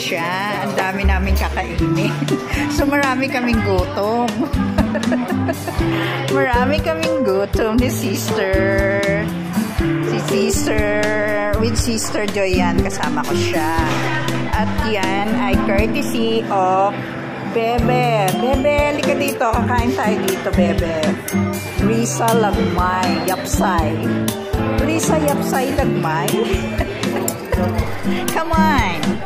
siya. Ang dami namin kakainin. So, marami kaming gutom. Marami kaming gutom ni sister. Si sister, with Sister Joyan, kasama ko siya. At yan ay courtesy of Bebe. Bebe, halika dito. Kakain tayo dito, Bebe. Risa Lagmay, Yapsay. Risa Yapsay Lagmay. Come on.